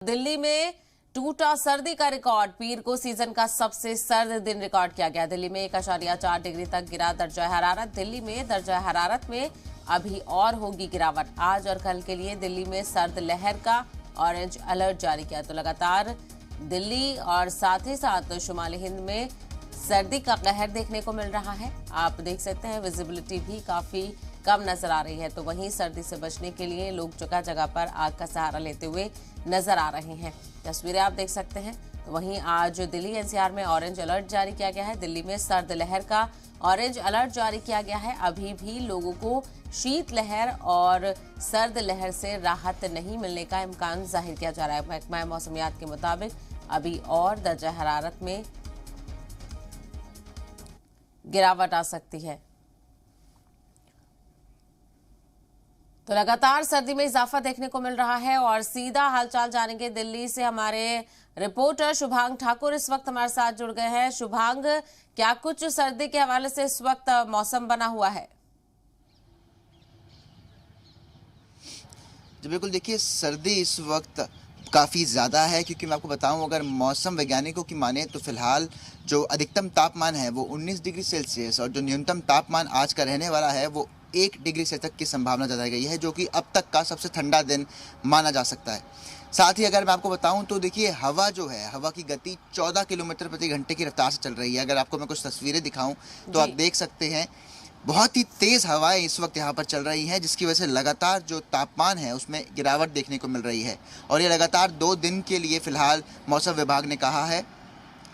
दिल्ली में टूटा सर्दी का रिकॉर्ड। पीर को सीजन का सबसे सर्द दिन रिकॉर्ड किया गया। दिल्ली में 1.4 डिग्री तक गिरा दर्जा हरारत। दिल्ली में दर्जा हरारत में अभी और होगी गिरावट। आज और कल के लिए दिल्ली में सर्द लहर का ऑरेंज अलर्ट जारी किया। तो लगातार दिल्ली और साथ ही साथ शुमाली हिंद में सर्दी का कहर देखने को मिल रहा है। आप देख सकते हैं विजिबिलिटी भी काफी कम नजर आ रही है। तो वहीं सर्दी से बचने के लिए लोग जगह जगह पर आग का सहारा लेते हुए नजर आ रहे हैं। तस्वीरें आप देख सकते हैं। तो वहीं आज दिल्ली एनसीआर में ऑरेंज अलर्ट जारी किया गया है। दिल्ली में सर्द लहर का ऑरेंज अलर्ट जारी किया गया है। अभी भी लोगों को शीत लहर और सर्द लहर से राहत नहीं मिलने का इम्कान जाहिर किया जा रहा है। महकमा मौसमियात के मुताबिक अभी और दर्जा हरारत में गिरावट आ सकती है। तो लगातार सर्दी में इजाफा देखने को मिल रहा है और सीधा हालचाल जानेंगे दिल्ली से। हमारे रिपोर्टर शुभांग ठाकुर इस वक्त हमारे साथ जुड़ गए हैं। शुभांग, क्या कुछ सर्दी के हवाले से इस वक्त मौसम बना हुआ है? जी बिल्कुल, देखिए सर्दी इस वक्त काफ़ी ज़्यादा है, क्योंकि मैं आपको बताऊं, अगर मौसम वैज्ञानिकों की माने तो फिलहाल जो अधिकतम तापमान है वो 19 डिग्री सेल्सियस और जो न्यूनतम तापमान आज का रहने वाला है वो 1 डिग्री सेल्सियस तक की संभावना जताई गई है, जो कि अब तक का सबसे ठंडा दिन माना जा सकता है। साथ ही अगर मैं आपको बताऊं तो देखिए हवा जो है, हवा की गति 14 किलोमीटर प्रति घंटे की रफ्तार से चल रही है। अगर आपको मैं कुछ तस्वीरें दिखाऊं तो आप देख सकते हैं बहुत ही तेज़ हवाएं इस वक्त यहाँ पर चल रही हैं, जिसकी वजह से लगातार जो तापमान है उसमें गिरावट देखने को मिल रही है। और ये लगातार 2 दिन के लिए फ़िलहाल मौसम विभाग ने कहा है।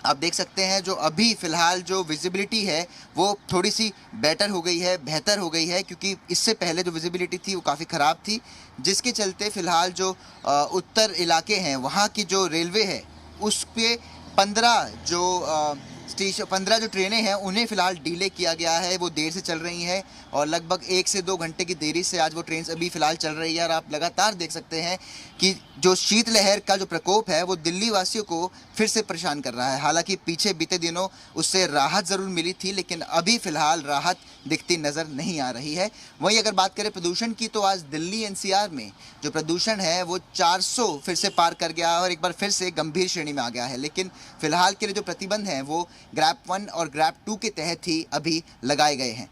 आप देख सकते हैं जो अभी फ़िलहाल जो विजिबिलिटी है वो थोड़ी सी बेहतर हो गई है, बेहतर हो गई है, क्योंकि इससे पहले जो विजिबिलिटी थी वो काफ़ी ख़राब थी, जिसके चलते फ़िलहाल जो उत्तर इलाके हैं वहाँ की जो रेलवे है उस पर 15 जो ट्रेनें हैं उन्हें फ़िलहाल डिले किया गया है। वो देर से चल रही हैं और लगभग 1 से 2 घंटे की देरी से आज वो ट्रेन अभी फ़िलहाल चल रही है। और आप लगातार देख सकते हैं कि जो शीतलहर का जो प्रकोप है वो दिल्ली वासियों को फिर से परेशान कर रहा है। हालांकि पीछे बीते दिनों उससे राहत ज़रूर मिली थी, लेकिन अभी फ़िलहाल राहत दिखती नज़र नहीं आ रही है। वहीं अगर बात करें प्रदूषण की, तो आज दिल्ली एनसीआर में जो प्रदूषण है वो 400 फिर से पार कर गया और एक बार फिर से गंभीर श्रेणी में आ गया है। लेकिन फ़िलहाल के लिए जो प्रतिबंध हैं वो ग्रैप 1 और ग्रैप 2 के तहत ही अभी लगाए गए हैं।